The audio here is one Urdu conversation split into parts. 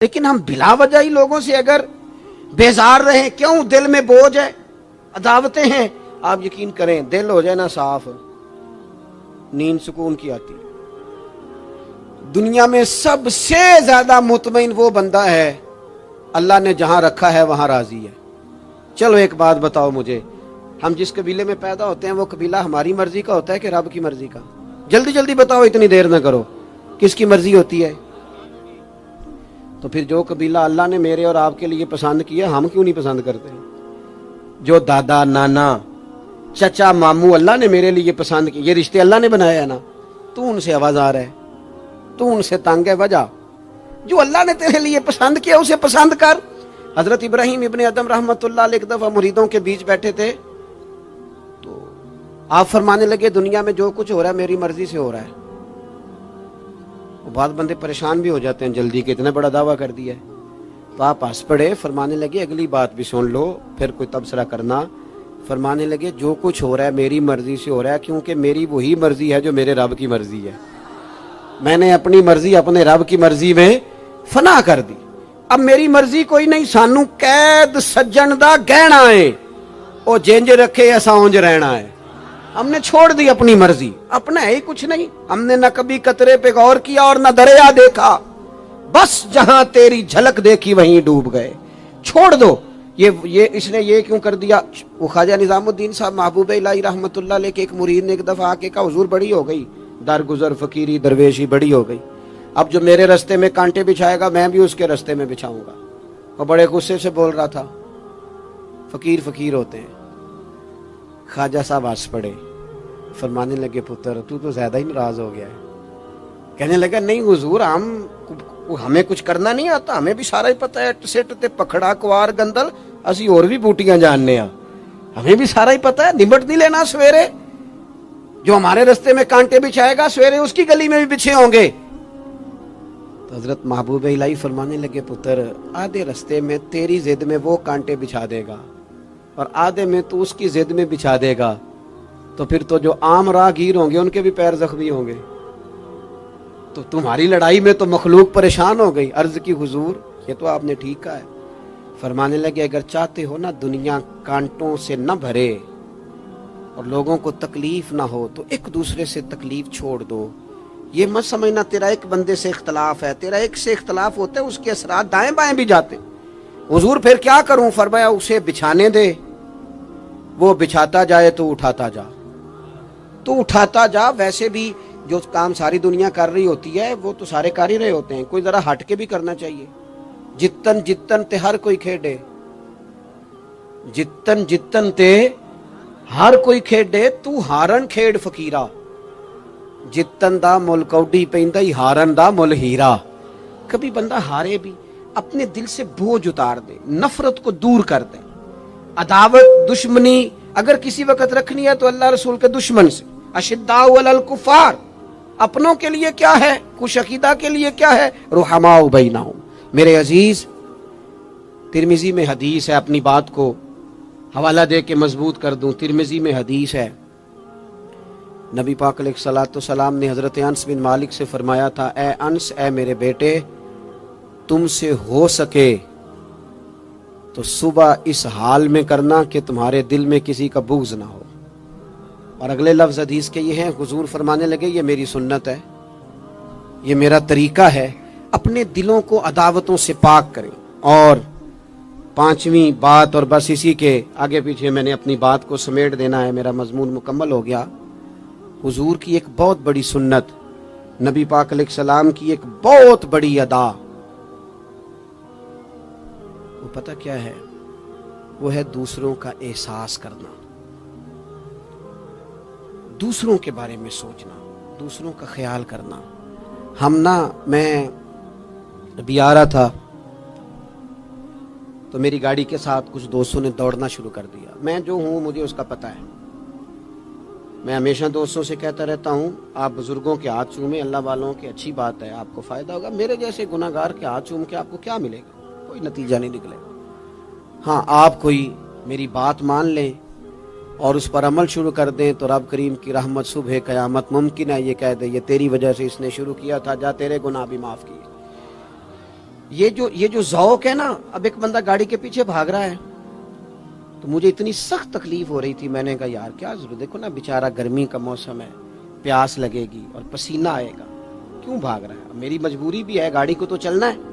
لیکن ہم بلا وجہ ہی لوگوں سے اگر بیزار رہیں، کیوں؟ دل میں بوجھ ہے، عداوتیں ہیں، آپ یقین کریں دل ہو جائے نا صاف، نیند سکون کی آتی۔ دنیا میں سب سے زیادہ مطمئن وہ بندہ ہے اللہ نے جہاں رکھا ہے وہاں راضی ہے۔ چلو ایک بات بتاؤ مجھے، ہم جس قبیلے میں پیدا ہوتے ہیں وہ قبیلہ ہماری مرضی کا ہوتا ہے کہ رب کی مرضی کا؟ جلدی جلدی بتاؤ، اتنی دیر نہ کرو، کس کی مرضی ہوتی ہے؟ تو پھر جو قبیلہ اللہ نے میرے اور آپ کے لیے پسند کیا ہم کیوں نہیں پسند کرتے؟ جو دادا نانا چچا ماموں اللہ نے میرے لیے پسند کیے، یہ رشتے اللہ نے بنایا ہے نا، تو ان سے آوازار ہے، تو ان سے تنگ ہے۔ وجہ جو اللہ نے تیرے لیے پسند کیا اسے پسند کر۔ حضرت ابراہیم ابن ادم رحمۃ اللہ علیہ ایک دفعہ مریدوں کے بیچ بیٹھے تھے تو آپ فرمانے لگے دنیا میں جو کچھ ہو رہا ہے میری مرضی سے ہو رہا ہے۔ بعض بندے پریشان بھی ہو جاتے ہیں جلدی کہ اتنا بڑا دعویٰ کر دیا ہے، تو آپ ہنس پڑے، فرمانے لگے اگلی بات بھی سن لو پھر کوئی تبصرہ کرنا۔ فرمانے لگے جو کچھ ہو رہا ہے میری مرضی سے ہو رہا ہے، کیونکہ میری وہی مرضی ہے جو میرے رب کی مرضی ہے۔ میں نے اپنی مرضی اپنے رب کی مرضی میں فنا کر دی۔ اب میری مرضی کوئی نہیں، سانو قید سجن دا گہنا ہے، او جنج رکھے ایسا اونج رہنا ہے۔ ہم نے چھوڑ دی اپنی مرضی، اپنا ہے ہی کچھ نہیں۔ ہم نے نہ کبھی قطرے پہ غور کیا اور نہ دریا دیکھا، بس جہاں تیری جھلک دیکھی وہیں ڈوب گئے۔ چھوڑ دو یہ اس نے یہ کیوں کر دیا؟ وہ خواجہ نظام الدین صاحب محبوب الہی رحمۃ اللہ علیہ کے ایک مرید نے ایک دفعہ آ کے کہا حضور بڑی ہو گئی درگزر فقیری درویشی بڑی ہو گئی، اب جو میرے رستے میں کانٹے بچھائے گا میں بھی اس کے رستے میں بچھاؤں گا۔ وہ بڑے غصے سے بول رہا تھا، فقیر فقیر ہوتے ہیں۔ خواجہ صاحب ہنس پڑے، فرمانے لگے پتر تو زیادہ ہی ناراض ہو گیا ہے۔ کہنے لگا نہیں حضور ہمیں کچھ کرنا نہیں آتا، ہمیں بھی سارا ہی پتا ہے، سٹ تے پکھڑا کوار گندل اسی اور بھی بوٹیاں جاننے ہاں، ہمیں بھی سارا ہی پتا ہے، نمٹ نہیں لینا سویرے، جو ہمارے رستے میں کانٹے بچھائے گا سویرے اس کی گلی میں بھی بچھے ہوں گے۔ تو حضرت محبوب الہی فرمانے لگے پتر آدھے رستے میں تیری ضد میں وہ کانٹے بچھا دے گا اور آدھے میں تو اس کی ضد میں بچھا دے گا، تو پھر تو جو عام راہگیر ہوں گے ان کے بھی پیر زخمی ہوں گے، تو تمہاری لڑائی میں تو مخلوق پریشان ہو گئی۔ عرض کی حضور یہ تو آپ نے ٹھیک کہا ہے۔ فرمانے لگے اگر چاہتے ہو نا دنیا کانٹوں سے نہ بھرے اور لوگوں کو تکلیف نہ ہو تو ایک دوسرے سے تکلیف چھوڑ دو۔ یہ مت سمجھنا تیرا ایک بندے سے اختلاف ہے، تیرا ایک سے اختلاف ہوتا ہے اس کے اثرات دائیں بائیں بھی جاتے۔ حضور پھر کیا کروں؟ فرمایا اسے بچھانے دے، وہ بچھاتا جائے تو اٹھاتا جا، تو اٹھاتا جا۔ ویسے بھی جو کام ساری دنیا کر رہی ہوتی ہے وہ تو سارے کر ہی رہے ہوتے ہیں، کوئی ذرا ہٹ کے بھی کرنا چاہیے۔ جتن جتن تے ہر کوئی کھیڈے، جتن جتن تے ہر کوئی کھیڈے، تو ہارن کھیڈ فقیرا، جتن دا مل کوڈی پیندا ہی ہارن دا مل ہیرا۔ کبھی بندہ ہارے بھی اپنے دل سے بوجھ اتار دے، نفرت کو دور کر دے۔ عداوت دشمنی اگر کسی وقت رکھنی ہے تو اللہ رسول کے دشمن سے۔ اشداء علی الکفار، اپنوں کے لیے کیا ہے، کش عقیدہ کے لیے کیا ہے، رحماء بینہم۔ میرے عزیز ترمذی میں حدیث ہے، اپنی بات کو حوالہ دے کے مضبوط کر دوں، ترمذی میں حدیث ہے، نبی پاک علیہ الصلوۃ والسلام نے حضرت انس بن مالک سے فرمایا تھا، اے انس، اے میرے بیٹے، تم سے ہو سکے تو صبح اس حال میں کرنا کہ تمہارے دل میں کسی کا بغض نہ ہو۔ اور اگلے لفظ حدیث کے یہ ہیں، حضور فرمانے لگے یہ میری سنت ہے، یہ میرا طریقہ ہے، اپنے دلوں کو عداوتوں سے پاک کریں۔ اور پانچویں بات، اور بس اسی کے آگے پیچھے میں نے اپنی بات کو سمیٹ دینا ہے، میرا مضمون مکمل ہو گیا۔ حضور کی ایک بہت بڑی سنت، نبی پاک علیہ السلام کی ایک بہت بڑی ادا، وہ پتہ کیا ہے؟ وہ ہے دوسروں کا احساس کرنا، دوسروں کے بارے میں سوچنا، دوسروں کا خیال کرنا۔ میں ابھی آ رہا تھا تو میری گاڑی کے ساتھ کچھ دوستوں نے دوڑنا شروع کر دیا۔ میں جو ہوں مجھے اس کا پتہ ہے، میں ہمیشہ دوستوں سے کہتا رہتا ہوں آپ بزرگوں کے ہاتھ چومیں، اللہ والوں کی اچھی بات ہے، آپ کو فائدہ ہوگا۔ میرے جیسے گناہ گار کے ہاتھ چوم کے آپ کو کیا ملے گا؟ کوئی نتیجہ نہیں نکلے گا۔ ہاں آپ کوئی میری بات مان لیں اور اس پر عمل شروع کر دیں تو رب کریم کی رحمت صبح قیامت ممکن ہے یہ کہہ دے یہ تیری وجہ سے اس نے شروع کیا تھا، جا تیرے گناہ بھی معاف کیے۔ یہ جو ذوق ہے نا، اب ایک بندہ گاڑی کے پیچھے بھاگ رہا ہے تو مجھے اتنی سخت تکلیف ہو رہی تھی، میں نے کہا یار کیا ضرورت، دیکھو نا بیچارہ گرمی کا موسم ہے، پیاس لگے گی اور پسینہ آئے گا، کیوں بھاگ رہا ہے؟ میری مجبوری بھی ہے، گاڑی کو تو چلنا ہے۔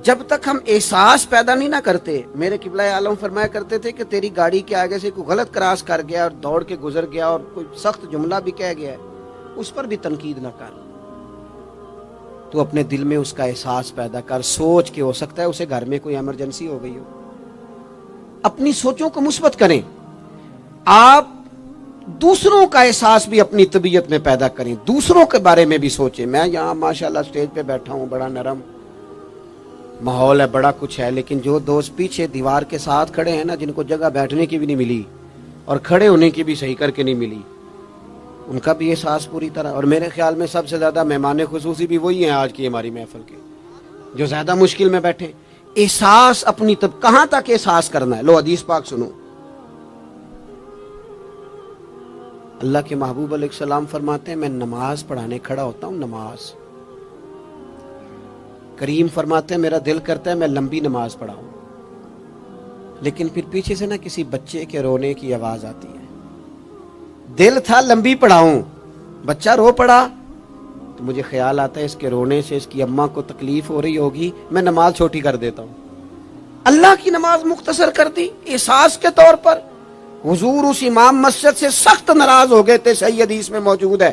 جب تک ہم احساس پیدا نہیں نہ کرتے، میرے قبلہ عالم فرمایا کرتے تھے کہ تیری گاڑی کے آگے سے کوئی غلط کراس کر گیا اور دوڑ کے گزر گیا اور کوئی سخت جملہ بھی کہہ گیا ہے، اس پر بھی تنقید نہ کر، تو اپنے دل میں اس کا احساس پیدا کر، سوچ کے ہو سکتا ہے اسے گھر میں کوئی ایمرجنسی ہو گئی ہو۔ اپنی سوچوں کو مثبت کریں، آپ دوسروں کا احساس بھی اپنی طبیعت میں پیدا کریں، دوسروں کے بارے میں بھی سوچیں۔ میں یہاں ماشاءاللہ اسٹیج پہ بیٹھا ہوں، بڑا نرم ماحول ہے، بڑا کچھ ہے، لیکن جو دوست پیچھے دیوار کے ساتھ کھڑے ہیں نا، جن کو جگہ بیٹھنے کی بھی نہیں ملی اور کھڑے ہونے کی بھی صحیح کر کے نہیں ملی، ان کا بھی احساس پوری طرح، اور میرے خیال میں سب سے زیادہ مہمان خصوصی بھی وہی ہیں آج کی ہماری محفل کے، جو زیادہ مشکل میں بیٹھے۔ احساس اپنی کہاں تک احساس کرنا ہے؟ لو حدیث پاک سنو، اللہ کے محبوب علیہ السلام فرماتے ہیں میں نماز پڑھانے کھڑا ہوتا ہوں، نماز، کریم فرماتے ہیں میرا دل کرتا ہے میں لمبی نماز پڑھاؤں، لیکن پھر پیچھے سے نا کسی بچے کے رونے کی آواز آتی ہے، دل تھا لمبی پڑھاؤں، بچہ رو پڑا تو مجھے خیال آتا ہے اس کے رونے سے اس کی اماں کو تکلیف ہو رہی ہوگی، میں نماز چھوٹی کر دیتا ہوں، اللہ کی نماز مختصر کر دی احساس کے طور پر۔ حضور اس امام مسجد سے سخت ناراض ہو گئے تھے، صحیح حدیث میں موجود ہے،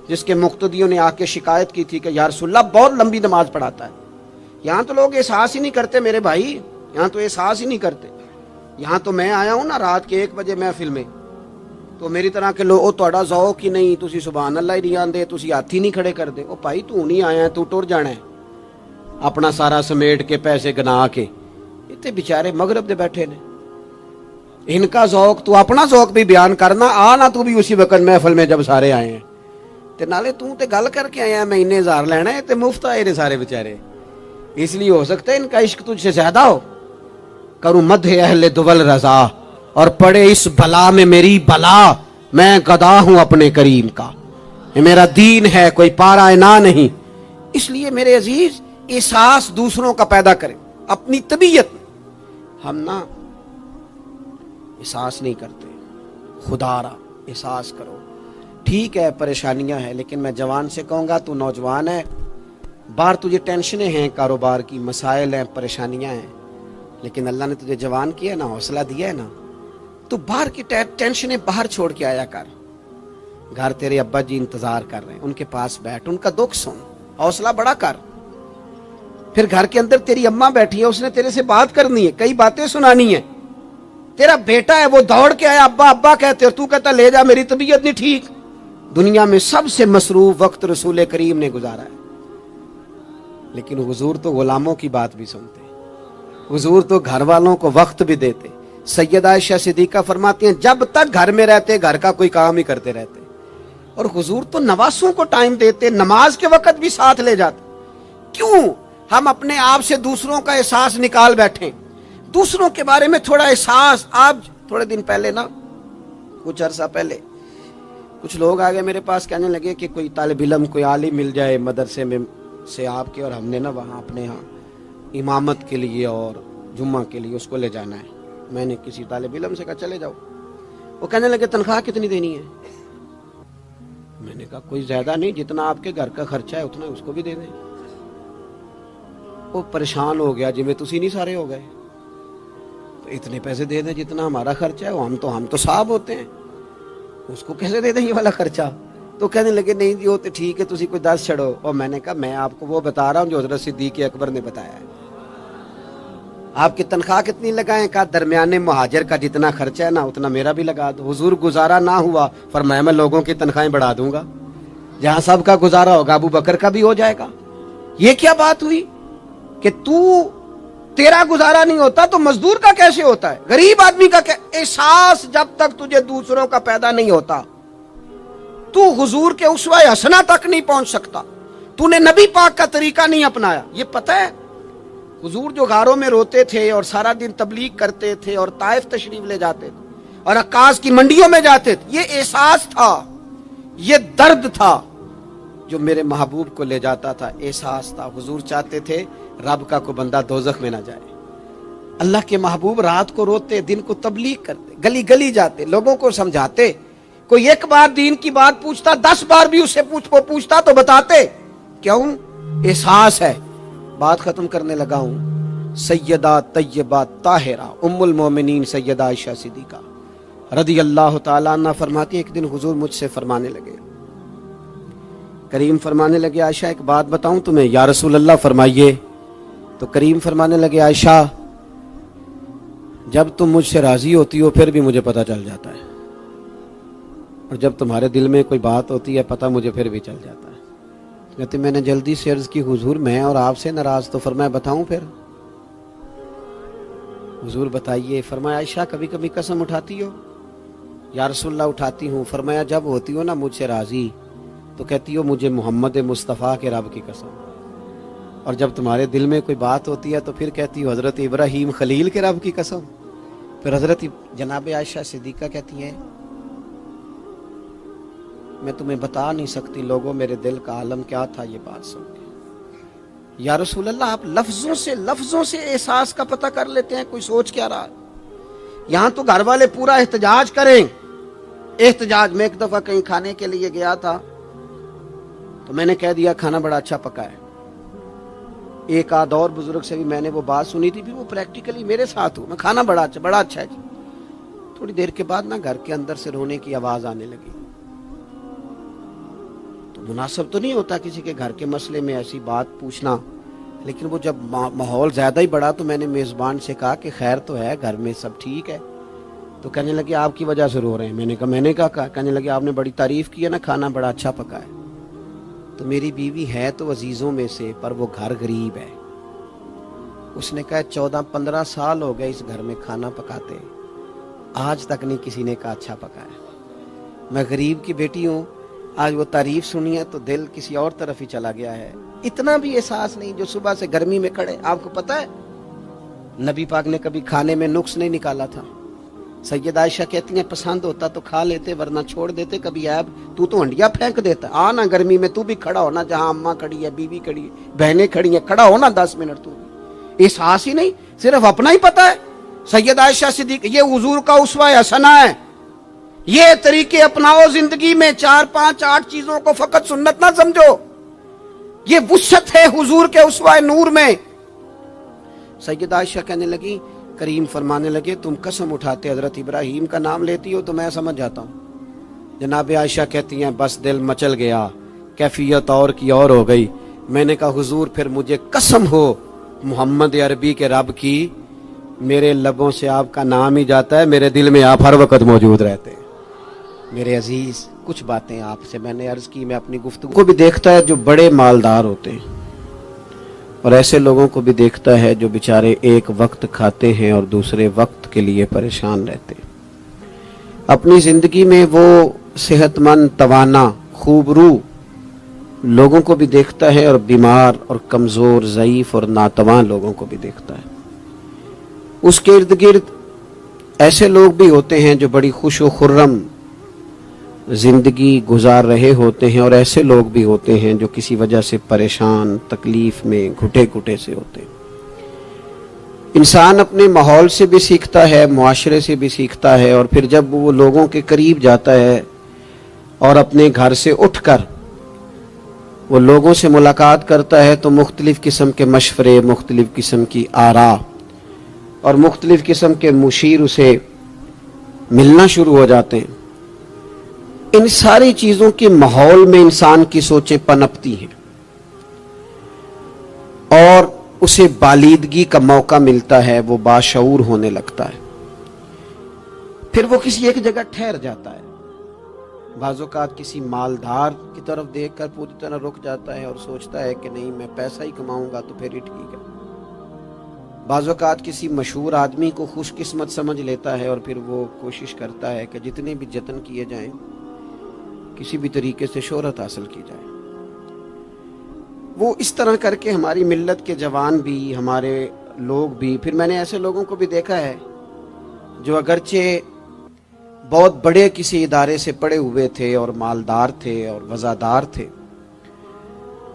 جس کے مقتدیوں نے آ کے شکایت کی تھی کہ یا رسول اللہ بہت لمبی نماز پڑھاتا ہے۔ یہاں تو لوگ احساس ہی نہیں کرتے میرے بھائی، یہاں تو احساس ہی نہیں کرتے۔ یہاں تو میں آیا ہوں نا رات کے 1 بجے محفل میں، تو میری طرح کے لوگ تہاڈا ذوق ہی نہیں، تسی سبحان اللہ ہی نہیں آندے، تسی ہاتھ ہی نہیں کھڑے کر دے۔ او بھائی تو نہیں آیا ہے، تو ٹر جانا ہے اپنا سارا سمیٹ کے پیسے گنا کے، اتنے بیچارے مغرب دے بیٹھے نے، ان کا ذوق، تو اپنا ذوق بھی بیان کرنا، آنا تو بھی اسی وقت محفل میں جب سارے آئے ہیں، تے نالے تو تے گل کر کے آیا میں انہیں ہزار لینا ہے تے مفت آئے نے سارے بیچارے، اس لیے ہو سکتا ہے ان کا عشق تجھ سے زیادہ ہو۔ کروں مدح اہل دول رضا اور پڑے اس بلا میں میری بلا، میں گدا ہوں اپنے کریم کا، یہ میرا دین ہے کوئی پارا نہ نہیں۔ اس لیے میرے عزیز احساس دوسروں کا پیدا کریں اپنی طبیعت میں۔ ہم نا احساس نہیں کرتے، خدا را احساس کرو۔ ٹھیک ہے پریشانیاں ہیں، لیکن میں جوان سے کہوں گا تو نوجوان ہے، باہر تجھے ٹینشنیں ہیں، کاروبار کی مسائل ہیں، پریشانیاں ہیں، لیکن اللہ نے تجھے جوان کیا ہے نا، حوصلہ دیا ہے نا، تو باہر کی ٹینشنیں باہر چھوڑ کے آیا کر۔ گھر تیرے ابا جی انتظار کر رہے ہیں، ان کے پاس بیٹھ، ان کا دکھ سن، حوصلہ بڑا کر۔ پھر گھر کے اندر تیری اماں بیٹھی ہے، اس نے تیرے سے بات کرنی ہے، کئی باتیں سنانی ہیں۔ تیرا بیٹا ہے وہ دوڑ کے آیا، ابا ابا کہتے، اور تو کہتا لے جا میری طبیعت نہیں ٹھیک۔ دنیا میں سب سے مصروف وقت رسول کریم نے گزارا ہے، لیکن حضور تو غلاموں کی بات بھی سنتے، حضور تو گھر والوں کو وقت بھی دیتے۔ سیدہ عائشہ صدیقہ فرماتی ہیں جب تک گھر میں رہتے گھر کا کوئی کام ہی کرتے رہتے، اور حضور تو نواسوں کو ٹائم دیتے، نماز کے وقت بھی ساتھ لے جاتے۔ کیوں ہم اپنے آپ سے دوسروں کا احساس نکال بیٹھیں، دوسروں کے بارے میں تھوڑا احساس۔ آپ تھوڑے دن پہلے نا، کچھ عرصہ پہلے کچھ لوگ آگے میرے پاس کہنے لگے کہ کوئی طالب علم، کوئی عالم مل جائے مدرسے میں سے آپ کے، اور ہم نے نا وہاں اپنے ہاں امامت کے لیے اور جمعہ کے لیے اس کو لے جانا ہے۔ میں نے کسی طالب علم سے کہا چلے جاؤ، وہ کہنے لگے تنخواہ کتنی دینی ہے؟ میں نے کہا کوئی زیادہ نہیں، جتنا آپ کے گھر کا خرچہ ہے اتنا اس کو بھی دے دیں۔ وہ پریشان ہو گیا، جی میں تسی نہیں سارے ہو گئے، تو اتنے پیسے دے دیں جتنا ہمارا خرچہ ہے، ہم تو صاحب ہوتے ہیں، اس کو کیسے دے دیں یہ والا خرچہ؟ تو کہنے لگے نہیں جی وہ تو ٹھیک ہے، تسی کوئی 10 چھڑو۔ اور میں نے کہا میں آپ کو وہ بتا رہا ہوں جو حضرت صدیق اکبر نے بتایا ہے۔ آپ کی تنخواہ کتنی لگائیں؟ کہا درمیانے مہاجر کا جتنا خرچہ ہے نا اتنا میرا بھی لگا دو۔ حضور گزارا نہ ہوا، فرمایا میں لوگوں کی تنخواہیں بڑھا دوں گا، جہاں سب کا گزارا ہوگا ابو بکر کا بھی ہو جائے گا۔ یہ کیا بات ہوئی کہ تیرا گزارا نہیں ہوتا تو مزدور کا کیسے ہوتا ہے، غریب آدمی کا احساس جب تک تجھے دوسروں کا پیدا نہیں ہوتا، تو حضور کے اسوہ حسنہ تک نہیں پہنچ سکتا، تو نے نبی پاک کا طریقہ نہیں اپنایا۔ یہ پتہ ہے حضور جو غاروں میں روتے تھے اور سارا دن تبلیغ کرتے تھے اور طائف تشریف لے جاتے تھے اور عکاظ کی منڈیوں میں جاتے تھے، یہ احساس تھا، یہ درد تھا جو میرے محبوب کو لے جاتا تھا، احساس تھا۔ حضور چاہتے تھے رب کا کوئی بندہ دوزخ میں نہ جائے۔ اللہ کے محبوب رات کو روتے، دن کو تبلیغ کرتے، گلی گلی جاتے، لوگوں کو سمجھاتے۔ کوئی ایک بار دین کی بات پوچھتا، 10 بار بھی اس سے پوچھتا تو بتاتے۔ کیوں؟ احساس ہے۔ بات ختم کرنے لگا ہوں۔ سیدہ طیبہ طاہرہ ام المومنین سیدہ عائشہ صدیقہ رضی اللہ تعالیٰ عنہ فرماتی، ایک دن حضور مجھ سے فرمانے لگے، کریم فرمانے لگے، عائشہ ایک بات بتاؤں تمہیں؟ یا رسول اللہ فرمائیے۔ تو کریم فرمانے لگے، عائشہ جب تم مجھ سے راضی ہوتی ہو پھر بھی مجھے پتہ چل جاتا ہے، اور جب تمہارے دل میں کوئی بات ہوتی ہے پتہ مجھے پھر بھی چل جاتا ہے۔ کہتے میں نے جلدی سے عرض کی، حضور میں اور آپ سے ناراض؟ تو فرمایا بتاؤں پھر؟ حضور بتائیے۔ فرمایا عائشہ کبھی کبھی قسم اٹھاتی ہو؟ یا رسول اللہ اٹھاتی ہوں۔ فرمایا جب ہوتی ہو نا مجھ سے راضی تو کہتی ہو مجھے محمد مصطفیٰ کے رب کی قسم، اور جب تمہارے دل میں کوئی بات ہوتی ہے تو پھر کہتی ہو حضرت ابراہیم خلیل کے رب کی قسم۔ پھر حضرت جناب عائشہ صدیقہ کہتی ہیں میں تمہیں بتا نہیں سکتی لوگوں میرے دل کا عالم کیا تھا یہ بات سن کے۔ یا رسول اللہ آپ لفظوں سے احساس کا پتہ کر لیتے ہیں، کوئی سوچ کیا رہا ہے؟ یہاں تو گھر والے پورا احتجاج کریں۔ احتجاج میں ایک دفعہ کہیں کھانے کے لیے گیا تھا تو میں نے کہہ دیا کھانا بڑا اچھا پکا ہے۔ ایک آدھ اور بزرگ سے بھی میں نے وہ بات سنی تھی، پھر وہ پریکٹیکلی میرے ساتھ ہوں، میں کھانا بڑا اچھا ہے جی۔ تھوڑی دیر کے بعد نا گھر کے اندر سے رونے کی آواز آنے لگی۔ تو مناسب تو نہیں ہوتا کسی کے گھر کے مسئلے میں ایسی بات پوچھنا، لیکن وہ جب ماحول زیادہ ہی بڑا تو میں نے میزبان سے کہا کہ خیر تو ہے گھر میں سب ٹھیک ہے؟ تو کہنے لگے آپ کی وجہ سے رو رہے ہیں۔ میں نے کہا کہنے لگے آپ نے بڑی تعریف کی ہے نا، کھانا بڑا اچھا پکا ہے۔ تو میری بیوی ہے تو عزیزوں میں سے، پر وہ گھر غریب ہے۔ اس نے کہا 14-15 سال ہو گئے اس گھر میں کھانا پکاتے، آج تک نہیں کسی نے کہا اچھا پکا ہے۔ میں غریب کی بیٹی ہوں، آج وہ تعریف سنی ہے تو دل کسی اور طرف ہی چلا گیا ہے۔ اتنا بھی احساس نہیں جو صبح سے گرمی میں کھڑے۔ آپ کو پتہ ہے نبی پاک نے کبھی کھانے میں نقص نہیں نکالا تھا۔ سیدہ عائشہ کہتی ہیں پسند ہوتا تو کھا لیتے ورنہ چھوڑ دیتے، کبھی عیب تو ہنڈیا پھینک دیتا، آنا گرمی میں تو بھی کھڑا ہونا، جہاں اماں کھڑی ہے، بیوی کھڑی ہے، بہنیں کھڑی ہیں، کھڑا ہونا 10 منٹ تو بھی۔ احساس ہی نہیں، صرف اپنا ہی پتہ ہے۔ سیدہ عائشہ صدیقہ یہ حضور کا اسوہ حسنہ ہے۔ یہ طریقے اپناؤ زندگی میں، 4 5 8 چیزوں کو فقط سنت نہ سمجھو، یہ وسعت ہے حضور کے اسوہ نور میں۔ سیدہ عائشہ کہنے لگی، کریم فرمانے لگے تم قسم اٹھاتے حضرت ابراہیم کا نام لیتی ہو تو میں سمجھ جاتا ہوں۔ جناب عائشہ کہتی ہیں بس دل مچل گیا، کیفیت اور کی اور ہو گئی۔ میں نے کہا حضور پھر مجھے قسم ہو محمد عربی کے رب کی، میرے لبوں سے آپ کا نام ہی جاتا ہے، میرے دل میں آپ ہر وقت موجود رہتے ہیں۔ میرے عزیز کچھ باتیں آپ سے میں نے عرض کی، میں اپنی گفتگو کو بھی دیکھتا ہے جو بڑے مالدار ہوتے ہیں، اور ایسے لوگوں کو بھی دیکھتا ہے جو بیچارے ایک وقت کھاتے ہیں اور دوسرے وقت کے لیے پریشان رہتے ہیں۔ اپنی زندگی میں وہ صحت مند، توانا، خوبرو لوگوں کو بھی دیکھتا ہے، اور بیمار اور کمزور، ضعیف اور ناتواں لوگوں کو بھی دیکھتا ہے۔ اس کے ارد گرد ایسے لوگ بھی ہوتے ہیں جو بڑی خوش و خرم زندگی گزار رہے ہوتے ہیں، اور ایسے لوگ بھی ہوتے ہیں جو کسی وجہ سے پریشان، تکلیف میں گھٹے گھٹے سے ہوتے ہیں۔ انسان اپنے ماحول سے بھی سیکھتا ہے، معاشرے سے بھی سیکھتا ہے، اور پھر جب وہ لوگوں کے قریب جاتا ہے اور اپنے گھر سے اٹھ کر وہ لوگوں سے ملاقات کرتا ہے تو مختلف قسم کے مشورے، مختلف قسم کی آراء اور مختلف قسم کے مشیر اسے ملنا شروع ہو جاتے ہیں۔ ان ساری چیزوں کے ماحول میں انسان کی سوچیں پنپتی ہیں اور اسے بالیدگی کا موقع ملتا ہے، وہ باشعور ہونے لگتا ہے۔ پھر وہ کسی ایک جگہ ٹھہر جاتا ہے، بعض اوقات کسی مالدار کی طرف دیکھ کر پوری طرح رک جاتا ہے اور سوچتا ہے کہ نہیں میں پیسہ ہی کماؤں گا تو پھر ہی ٹھیک ہے۔ بعض اوقات کسی مشہور آدمی کو خوش قسمت سمجھ لیتا ہے اور پھر وہ کوشش کرتا ہے کہ جتنے بھی جتن کیے جائیں کسی بھی طریقے سے شہرت حاصل کی جائے۔ وہ اس طرح کر کے ہماری ملت کے جوان بھی، ہمارے لوگ بھی، پھر میں نے ایسے لوگوں کو بھی دیکھا ہے جو اگرچہ بہت بڑے کسی ادارے سے پڑھے ہوئے تھے اور مالدار تھے اور وزادار تھے،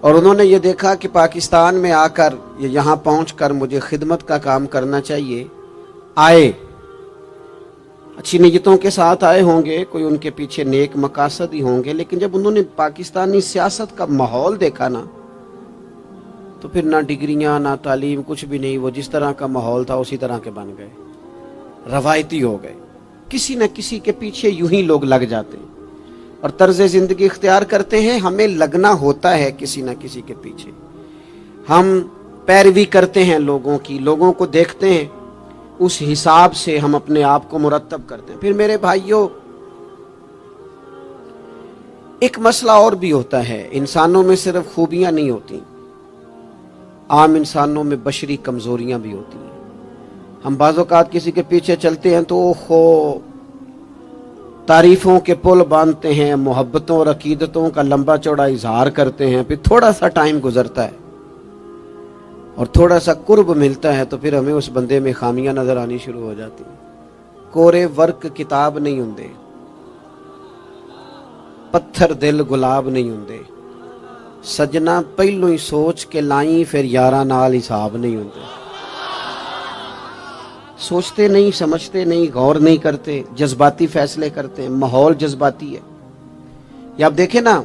اور انہوں نے یہ دیکھا کہ پاکستان میں آ کر یہاں پہنچ کر مجھے خدمت کا کام کرنا چاہیے. آئے اچھی نیتوں کے ساتھ آئے ہوں گے, کوئی ان کے پیچھے نیک مقاصد ہی ہوں گے, لیکن جب انہوں نے پاکستانی سیاست کا ماحول دیکھا نا تو پھر نہ ڈگریاں نہ تعلیم کچھ بھی نہیں, وہ جس طرح کا ماحول تھا اسی طرح کے بن گئے, روایتی ہو گئے. کسی نہ کسی کے پیچھے یوں ہی لوگ لگ جاتے ہیں اور طرز زندگی اختیار کرتے ہیں. ہمیں لگنا ہوتا ہے کسی نہ کسی کے پیچھے, ہم پیروی کرتے ہیں لوگوں کی, لوگوں کو دیکھتے ہیں, اس حساب سے ہم اپنے آپ کو مرتب کرتے ہیں. پھر میرے بھائیوں ایک مسئلہ اور بھی ہوتا ہے, انسانوں میں صرف خوبیاں نہیں ہوتی, عام انسانوں میں بشری کمزوریاں بھی ہوتی ہیں. ہم بعض اوقات کسی کے پیچھے چلتے ہیں تو تعریفوں کے پل باندھتے ہیں, محبتوں اور عقیدتوں کا لمبا چوڑا اظہار کرتے ہیں, پھر تھوڑا سا ٹائم گزرتا ہے اور تھوڑا سا قرب ملتا ہے تو پھر ہمیں اس بندے میں خامیاں نظر آنی شروع ہو جاتی ہیں. کورے ورک کتاب نہیں ہوندے, پتھر دل گلاب نہیں ہوندے, سجنا پہلو ہی سوچ کے لائیں پھر یاراں نال حساب نہیں ہوندے. سوچتے نہیں, سمجھتے نہیں, غور نہیں کرتے, جذباتی فیصلے کرتے ہیں, ماحول جذباتی ہے. یا آپ دیکھیں نا,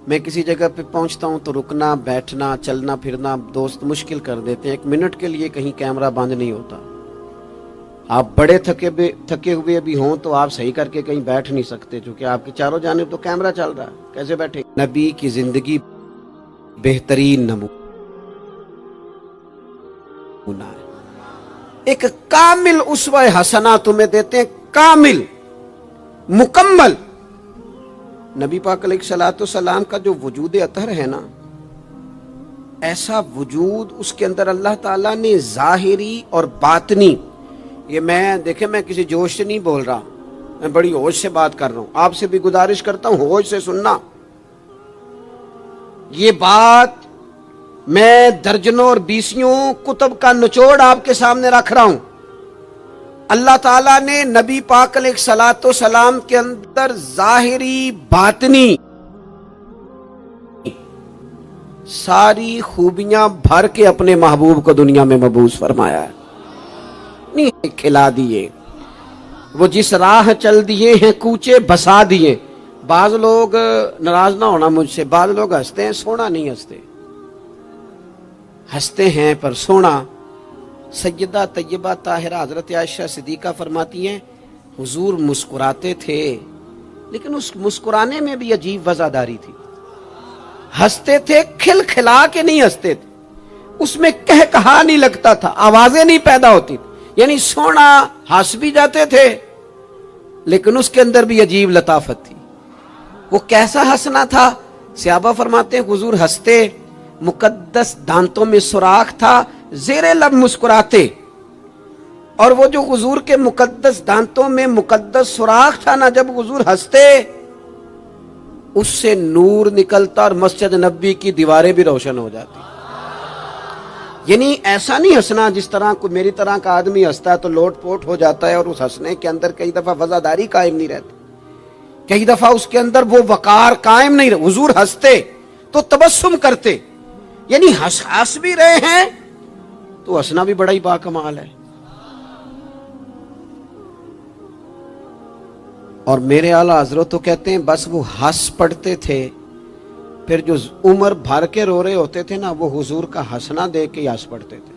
میں کسی جگہ پہ پہنچتا ہوں تو رکنا بیٹھنا چلنا پھرنا دوست مشکل کر دیتے ہیں. 1 منٹ کے لیے کہیں کیمرہ بند نہیں ہوتا. آپ بڑے تھکے ہوئے بھی ہوں تو آپ صحیح کر کے کہیں بیٹھ نہیں سکتے, چونکہ آپ کی چاروں جانب تو کیمرہ چل رہا ہے, کیسے بیٹھے؟ نبی کی زندگی بہترین نمونہ ہے. ایک کامل اسوہ حسنہ تمہیں دیتے ہیں, کامل مکمل. نبی پاک علیہ الصلوۃ والسلام کا جو وجود اطہر ہے نا, ایسا وجود اس کے اندر اللہ تعالیٰ نے ظاہری اور باطنی, یہ دیکھیں میں کسی جوش سے نہیں بول رہا, میں بڑی ہوش سے بات کر رہا ہوں. آپ سے بھی گزارش کرتا ہوں ہوش سے سننا. یہ بات میں درجنوں اور بیسیوں کتب کا نچوڑ آپ کے سامنے رکھ رہا ہوں. اللہ تعالیٰ نے نبی پاک علیہ الصلوۃ والسلام کے اندر ظاہری باطنی ساری خوبیاں بھر کے اپنے محبوب کو دنیا میں مبعوث فرمایا ہے. نہیں کھلا دیے, وہ جس راہ چل دیے ہیں کوچے بسا دیے. بعض لوگ ناراض نہ ہونا مجھ سے, بعض لوگ ہنستے ہیں, سونا نہیں ہنستے, ہنستے ہیں پر سونا. سیدہ طیبہ طاہرہ حضرت عائشہ صدیقہ فرماتی ہیں حضور مسکراتے تھے لیکن اس مسکرانے میں بھی عجیب وزاداری تھی. ہنستے تھے کھل کھلا کے نہیں ہنستے تھے, اس میں کہا نہیں لگتا تھا, آوازیں نہیں پیدا ہوتی تھی. یعنی سونا ہنس بھی جاتے تھے لیکن اس کے اندر بھی عجیب لطافت تھی. وہ کیسا ہنسنا تھا؟ صحابہ فرماتے ہیں حضور ہنستے, مقدس دانتوں میں سوراخ تھا, زیر لب مسکراتے, اور وہ جو حضور کے مقدس دانتوں میں مقدس سوراخ تھا نا, جب حضور ہنستے اس سے نور نکلتا اور مسجد نبی کی دیواریں بھی روشن ہو جاتی. یعنی ایسا نہیں ہنسنا جس طرح کوئی میری طرح کا آدمی ہنستا ہے تو لوٹ پوٹ ہو جاتا ہے اور اس ہنسنے کے اندر کئی دفعہ وزاداری قائم نہیں رہتی, کئی دفعہ اس کے اندر وہ وقار قائم نہیں رہتا. حضور ہنستے تو تبسم کرتے, یعنی ہنس بھی رہے ہیں تو ہنسنا بھی بڑا ہی باکمال ہے. اور میرے اعلیٰ حضرت تو کہتے ہیں بس وہ ہنس پڑتے تھے, پھر جو عمر بھر کے رو رہے ہوتے تھے نا, وہ حضور کا ہنسنا دیکھ کے ہنس پڑتے تھے.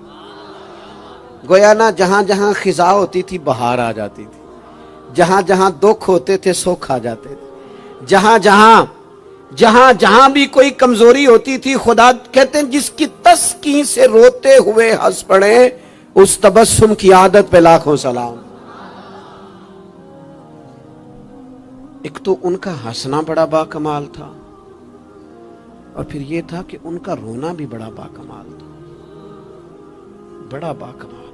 گویا نا جہاں جہاں خزاں ہوتی تھی بہار آ جاتی تھی, جہاں جہاں دکھ ہوتے تھے سکھ آ جاتے تھے, جہاں جہاں بھی کوئی کمزوری ہوتی تھی, خدا کہتے ہیں جس کی تسکین سے روتے ہوئے ہنس پڑے اس تبسم کی عادت پہ لاکھوں سلام. ایک تو ان کا ہنسنا بڑا باکمال تھا, اور پھر یہ تھا کہ ان کا رونا بھی بڑا باکمال تھا, بڑا باکمال.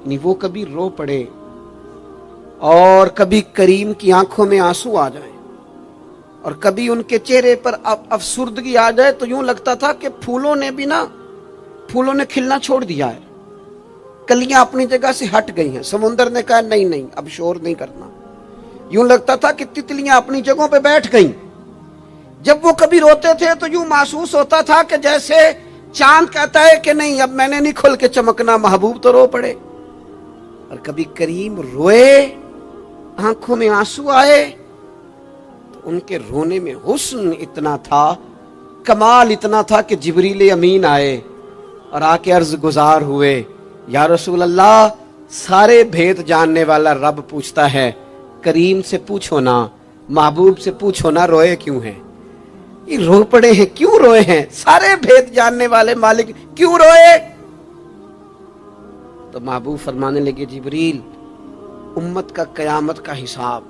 یعنی وہ کبھی رو پڑے اور کبھی کریم کی آنکھوں میں آنسو آ جائیں, اور کبھی ان کے چہرے پر افسردگی آ جائے تو یوں لگتا تھا کہ پھولوں نے کھلنا چھوڑ دیا ہے, کلیاں اپنی جگہ سے ہٹ گئی ہیں. سمندر نے کہا نہیں اب شور نہیں کرنا. یوں لگتا تھا کہ تتلیاں اپنی جگہوں پہ بیٹھ گئیں. جب وہ کبھی روتے تھے تو یوں محسوس ہوتا تھا کہ جیسے چاند کہتا ہے کہ نہیں اب میں نے نہیں کھل کے چمکنا، محبوب تو رو پڑے۔ اور کبھی کریم روئے، آنکھوں میں آنسو آئے تو ان کے رونے میں حسن اتنا تھا، کمال اتنا تھا کہ جبریل امین آئے اور آ کے عرض گزار ہوئے، یا رسول اللہ سارے بھید جاننے والا رب پوچھتا ہے کریم سے پوچھو نا، محبوب سے پوچھو نا روئے کیوں ہیں؟ یہ رو پڑے ہیں، کیوں روئے ہیں؟ سارے بھید جاننے والے مالک کیوں روئے؟ تو محبوب فرمانے لگے جبریل امت کا قیامت کا حساب،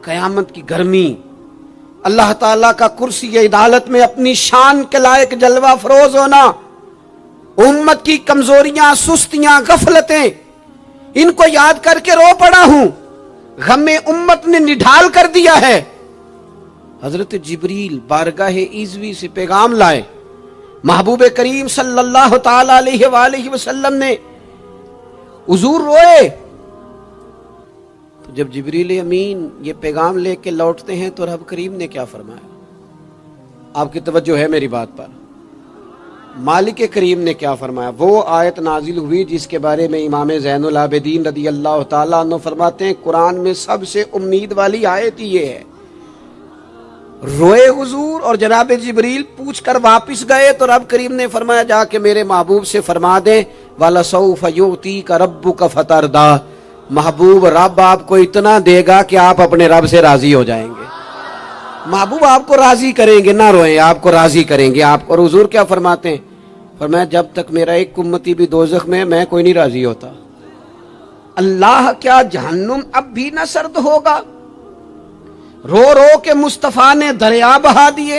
قیامت کی گرمی، اللہ تعالیٰ کا کرسی عدالت میں اپنی شان کے لائق جلوہ فروز ہونا، امت کی کمزوریاں، سستیاں، غفلتیں، ان کو یاد کر کے رو پڑا ہوں، غم امت نے نڈھال کر دیا ہے۔ حضرت جبریل بارگاہ ایزوی سے پیغام لائے، محبوب کریم صلی اللہ تعالی علیہ وآلہ وسلم نے حضور روئے۔ تو جب جبریل امین یہ پیغام لے کے لوٹتے ہیں تو رب کریم نے کیا فرمایا؟ آپ کی توجہ ہے میری بات پر؟ مالک کریم نے کیا فرمایا؟ وہ آیت نازل ہوئی جس کے بارے میں امام زین العابدین رضی اللہ تعالیٰ عنہ فرماتے ہیں قرآن میں سب سے امید والی آیت یہ ہے۔ روئے حضور اور جناب جبریل پوچھ کر واپس گئے تو رب کریم نے فرمایا جا کے میرے محبوب سے فرما دیں وَلَسَوْفَ يُعْتِيكَ رَبُّكَ فَتَرْضَىٰ، محبوب رب آپ کو اتنا دے گا کہ آپ اپنے رب سے راضی ہو جائیں گے۔ محبوب آپ کو راضی کریں گے، نہ روئیں، آپ کو راضی کریں گے آپ کو۔ اور حضور کیا فرماتے ہیں؟ فرمایا جب تک میرا ایک امتی بھی دوزخ میں کوئی نہیں راضی ہوتا۔ اللہ کیا جہنم اب بھی نہ سرد ہوگا؟ رو رو کے مصطفیٰ نے دریا بہا دیے۔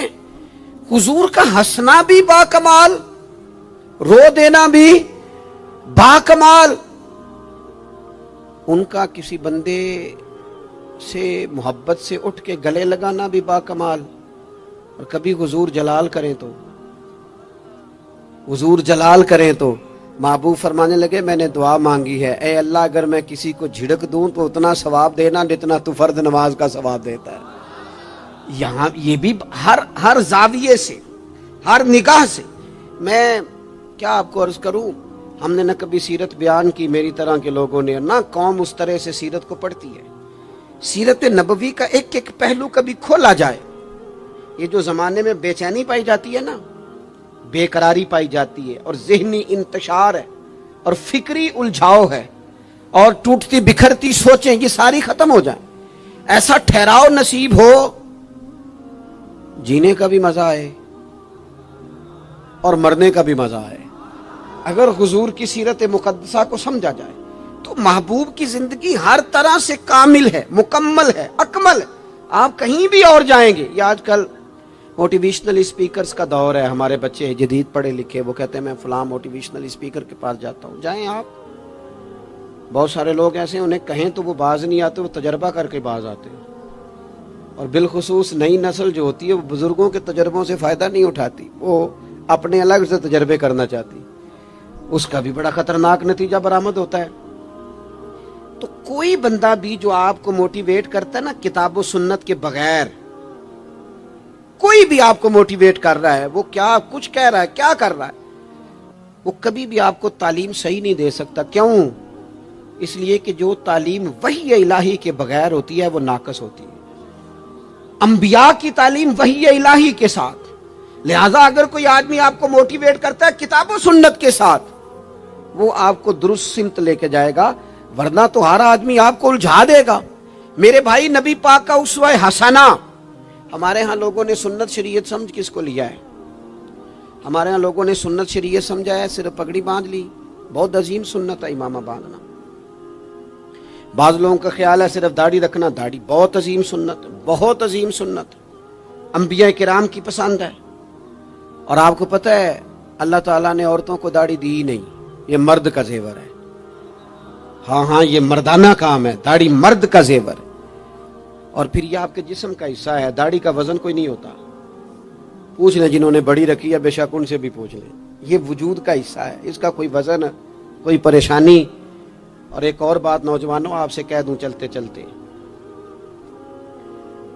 حضور کا ہنسنا بھی با کمال، رو دینا بھی با کمال، ان کا کسی بندے سے محبت سے اٹھ کے گلے لگانا بھی با کمال۔ اور کبھی حضور جلال کریں تو، حضور جلال کریں تو محبوب فرمانے لگے میں نے دعا مانگی ہے، اے اللہ اگر میں کسی کو جھڑک دوں تو اتنا ثواب دینا جتنا تو فرض نماز کا ثواب دیتا ہے۔ یہاں یہ بھی ہر زاویے سے، ہر نگاہ سے، میں کیا آپ کو عرض کروں، ہم نے نہ کبھی سیرت بیان کی میری طرح کے لوگوں نے، نہ قوم اس طرح سے سیرت کو پڑھتی ہے۔ سیرت نبوی کا ایک ایک پہلو کبھی کھولا جائے، یہ جو زمانے میں بے چینی پائی جاتی ہے نا، بے قراری پائی جاتی ہے، اور ذہنی انتشار ہے، اور فکری الجھاؤ ہے، اور ٹوٹتی بکھرتی سوچیں، یہ ساری ختم ہو جائیں، ایسا ٹھہراؤ نصیب ہو، جینے کا بھی مزہ آئے اور مرنے کا بھی مزہ آئے۔ اگر حضور کی سیرت مقدسہ کو سمجھا جائے تو محبوب کی زندگی ہر طرح سے کامل ہے، مکمل ہے، اکمل ہے۔ آپ کہیں بھی اور جائیں گے، یہ آج کل موٹیویشنل اسپیکرز کا دور ہے، ہمارے بچے جدید پڑھے لکھے وہ کہتے ہیں میں فلاں موٹیویشنل اسپیکر کے پاس جاتا ہوں، جائیں آپ۔ بہت سارے لوگ ایسے ہیں انہیں کہیں تو وہ باز نہیں آتے، وہ تجربہ کر کے باز آتے ہیں، اور بالخصوص نئی نسل جو ہوتی ہے وہ بزرگوں کے تجربوں سے فائدہ نہیں اٹھاتی، وہ اپنے الگ سے تجربے کرنا چاہتی، اس کا بھی بڑا خطرناک نتیجہ برآمد ہوتا ہے۔ تو کوئی بندہ بھی جو آپ کو موٹیویٹ کرتا ہے نا کتاب و سنت کے بغیر، کوئی بھی آپ کو موٹیویٹ کر رہا ہے، وہ کیا کچھ کہہ رہا ہے، کیا کر رہا ہے، وہ کبھی بھی آپ کو تعلیم صحیح نہیں دے سکتا۔ کیوں؟ اس لیے کہ جو تعلیم وحی الہی کے بغیر ہوتی ہے وہ ناقص ہوتی ہے۔ انبیاء کی تعلیم وحی الہی کے ساتھ، لہذا اگر کوئی آدمی آپ کو موٹیویٹ کرتا ہے کتاب و سنت کے ساتھ، وہ آپ کو درست سمت لے کے جائے گا، ورنہ تو ہر آدمی آپ کو الجھا دے گا۔ میرے بھائی نبی پاک کا اسوہ حسنہ، ہمارے ہاں لوگوں نے سنت شریعت سمجھ کس کو لیا ہے؟ ہمارے ہاں لوگوں نے سنت شریعت سمجھا ہے صرف پگڑی باندھ لی، بہت عظیم سنت ہے امامہ باندھنا۔ بعض لوگوں کا خیال ہے صرف داڑھی رکھنا، داڑھی بہت عظیم سنت، بہت عظیم سنت، انبیاء کرام کی پسند ہے۔ اور آپ کو پتہ ہے اللہ تعالیٰ نے عورتوں کو داڑھی دی ہی نہیں، یہ مرد کا زیور ہے۔ ہاں یہ مردانہ کام ہے، داڑھی مرد کا زیور ہے۔ اور پھر یہ آپ کے جسم کا حصہ ہے، داڑھی کا وزن کوئی نہیں ہوتا، پوچھ لیں جنہوں نے بڑی رکھی ہے، بے شک ان سے بھی پوچھ لیں، یہ وجود کا حصہ ہے، اس کا کوئی وزن، کوئی پریشانی۔ اور ایک اور بات نوجوانوں آپ سے کہہ دوں چلتے چلتے،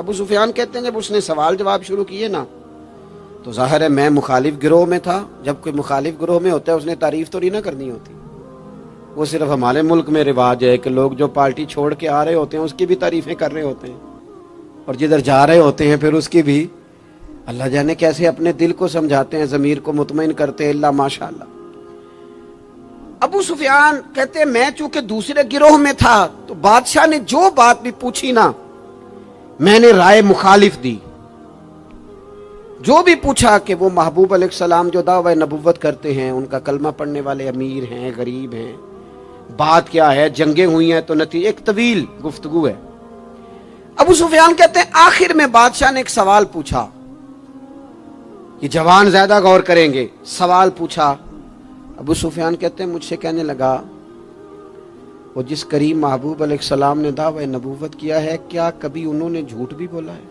ابو سفیان کہتے ہیں جب اس نے سوال جواب شروع کیے نا تو ظاہر ہے میں مخالف گروہ میں تھا. جب کوئی مخالف گروہ میں ہوتا ہے اس نے تعریف تو نہیں نہ کرنی ہوتی. وہ صرف ہمارے ملک میں رواج ہے کہ لوگ جو پارٹی چھوڑ کے آ رہے ہوتے ہیں اس کی بھی تعریفیں کر رہے ہوتے ہیں اور جدھر جا رہے ہوتے ہیں پھر اس کی بھی. اللہ جانے کیسے اپنے دل کو سمجھاتے ہیں, ضمیر کو مطمئن کرتے ہیں. اللہ ماشاء اللہ. ابو سفیان کہتے ہیں میں چونکہ دوسرے گروہ میں تھا تو بادشاہ نے جو بات بھی پوچھی نا میں نے رائے مخالف دی. جو بھی پوچھا کہ وہ محبوب علیہ السلام جو دعوی نبوت کرتے ہیں, ان کا کلمہ پڑھنے والے امیر ہیں, غریب ہیں, بات کیا ہے, جنگیں ہوئی ہیں, تو نتیجہ ایک طویل گفتگو ہے. ابو سفیان کہتے ہیں آخر میں بادشاہ نے ایک سوال پوچھا. یہ جوان زیادہ غور کریں گے. سوال پوچھا. ابو سفیان کہتے ہیں مجھ سے کہنے لگا وہ جس کریم محبوب علیہ السلام نے دعوی نبوت کیا ہے کیا کبھی انہوں نے جھوٹ بھی بولا ہے؟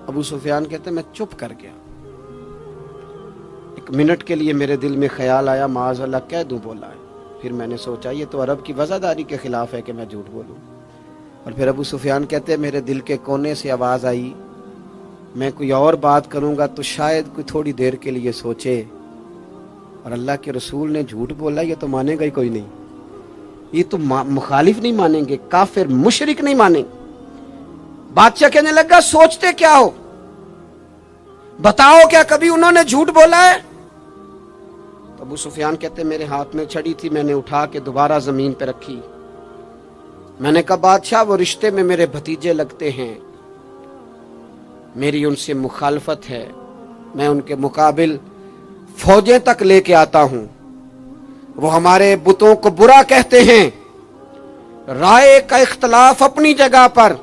ابو سفیان کہتے ہیں میں چپ کر گیا. ایک منٹ کے لیے میرے دل میں خیال آیا معاذ اللہ کہہ دوں بولا ہے. پھر میں نے سوچا یہ تو عرب کی وزاداری کے خلاف ہے کہ میں جھوٹ بولوں. اور پھر ابو سفیان کہتے ہیں میرے دل کے کونے سے آواز آئی میں کوئی اور بات کروں گا تو شاید کوئی تھوڑی دیر کے لیے سوچے, اور اللہ کے رسول نے جھوٹ بولا یہ تو مانے گا ہی کوئی نہیں. یہ تو مخالف نہیں مانیں گے, کافر مشرک نہیں مانیں گے. بادشاہ کہنے لگا سوچتے کیا ہو, بتاؤ کیا کبھی انہوں نے جھوٹ بولا ہے؟ تو ابو سفیان کہتے میرے ہاتھ میں چھڑی تھی, میں نے اٹھا کے دوبارہ زمین پہ رکھی. میں نے کہا بادشاہ وہ رشتے میں میرے بھتیجے لگتے ہیں, میری ان سے مخالفت ہے, میں ان کے مقابل فوجیں تک لے کے آتا ہوں, وہ ہمارے بتوں کو برا کہتے ہیں. رائے کا اختلاف اپنی جگہ پر,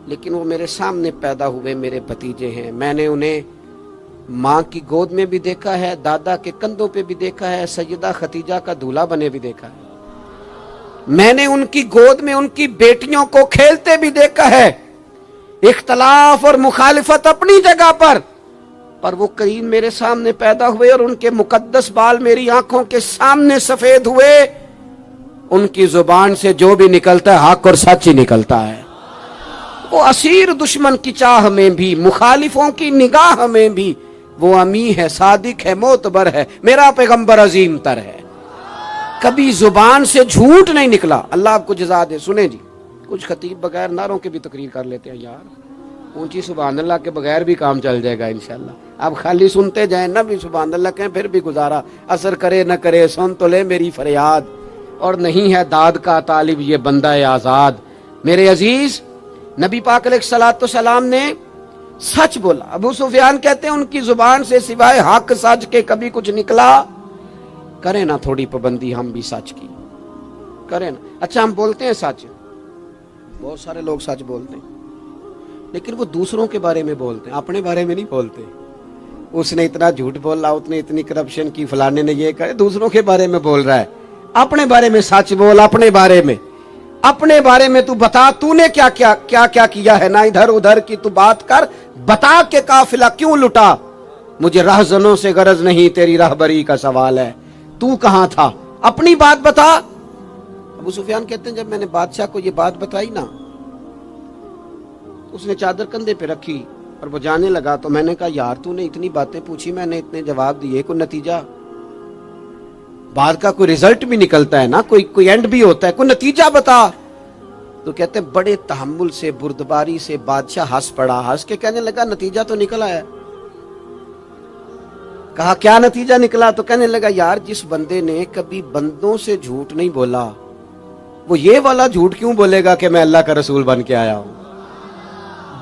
لیکن وہ میرے سامنے پیدا ہوئے میرے بھتیجے ہیں. میں نے انہیں ماں کی گود میں بھی دیکھا ہے, دادا کے کندھوں پہ بھی دیکھا ہے, سیدہ خدیجہ کا دولہا بنے بھی دیکھا ہے. میں نے ان کی گود میں ان کی بیٹیوں کو کھیلتے بھی دیکھا ہے. اختلاف اور مخالفت اپنی جگہ پر وہ کریم میرے سامنے پیدا ہوئے اور ان کے مقدس بال میری آنکھوں کے سامنے سفید ہوئے. ان کی زبان سے جو بھی نکلتا ہے حق اور سچ ہی نکلتا ہے. وہ اسیر دشمن کی چاہ میں بھی, مخالفوں کی نگاہ میں بھی وہ امی ہے, صادق ہے, معتبر ہے, میرا پیغمبر عظیم تر ہے. کبھی زبان سے جھوٹ نہیں نکلا. اللہ آپ کو جزا دے. سنیں جی, کچھ خطیب بغیر نعروں کے بھی تقریر کر لیتے ہیں یار. اونچی سبحان اللہ کے بغیر بھی کام چل جائے گا انشاءاللہ. آپ خالی سنتے جائیں نہ بھی سبحان اللہ کہیں پھر بھی گزارا. اثر کرے نہ کرے سن تو لے میری فریاد, اور نہیں ہے داد کا طالب یہ بندہ آزاد. میرے عزیز نبی پاک علیہ الصلوۃ والسلام نے سچ بولا. ابو سفیان کہتے ہیں ان کی زبان سے سوائے حق سچ کے کبھی کچھ نکلا. کریں نا تھوڑی پابندی ہم بھی سچ کی کریں نا. اچھا ہم بولتے ہیں سچ, بہت سارے لوگ سچ بولتے ہیں لیکن وہ دوسروں کے بارے میں بولتے ہیں, اپنے بارے میں نہیں بولتے. اس نے اتنا جھوٹ بولا, اس نے اتنی کرپشن کی, فلانے نے یہ کرے, دوسروں کے بارے میں بول رہا ہے. اپنے بارے میں سچ بول. اپنے بارے میں تو بتا تو نے کیا کیا ہے, نہ ادھر ادھر کی تو بات کر. بتا کہ قافلہ کیوں لٹا, مجھے راہزنوں سے غرض نہیں, تیری راہبری کا سوال ہے. تو کہاں تھا, اپنی بات بتا. ابو سفیان کہتے ہیں جب میں نے بادشاہ کو یہ بات بتائی نا, اس نے چادر کندھے پہ رکھی اور وہ جانے لگا, تو میں نے کہا یار تو نے اتنی باتیں پوچھی, میں نے اتنے جواب دیے, کوئی نتیجہ بات کا کوئی رزلٹ بھی نکلتا ہے نا, کوئی اینڈ بھی ہوتا ہے, کوئی نتیجہ بتا. تو کہتے ہیں بڑے تحمل سے, بردباری سے بادشاہ ہنس پڑا. ہنس کے کہنے لگا نتیجہ تو نکلا ہے. کہا کیا نتیجہ نکلا؟ تو کہنے لگا یار جس بندے نے کبھی بندوں سے جھوٹ نہیں بولا وہ یہ والا جھوٹ کیوں بولے گا کہ میں اللہ کا رسول بن کے آیا ہوں.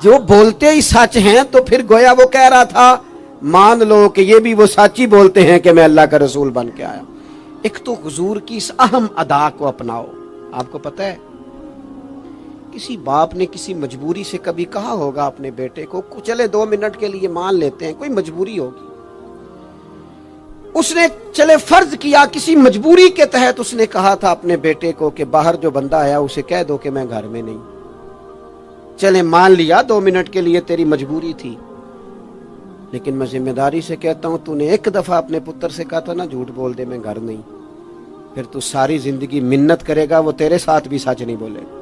جو بولتے ہی سچ ہیں تو پھر گویا وہ کہہ رہا تھا مان لو کہ یہ بھی وہ سچ ہی بولتے ہیں کہ میں اللہ کا رسول بن کے آیا ہوں. ایک تو حضور کی اس اہم ادا کو اپناؤ. آپ کو پتہ ہے کسی باپ نے کسی مجبوری سے کبھی کہا ہوگا اپنے بیٹے کو چلے 2 منٹ کے لیے مان لیتے ہیں, کوئی مجبوری ہوگی, اس نے چلے فرض کیا کسی مجبوری کے تحت اس نے کہا تھا اپنے بیٹے کو کہ باہر جو بندہ آیا اسے کہہ دو کہ میں گھر میں نہیں. چلے مان لیا 2 منٹ کے لیے تیری مجبوری تھی, لیکن میں ذمہ داری سے کہتا ہوں تو نے ایک دفعہ اپنے پتر سے کہا تھا نا جھوٹ بول دے میں گھر نہیں, پھر تو ساری زندگی منت کرے گا وہ تیرے ساتھ بھی سچ نہیں بولے گا.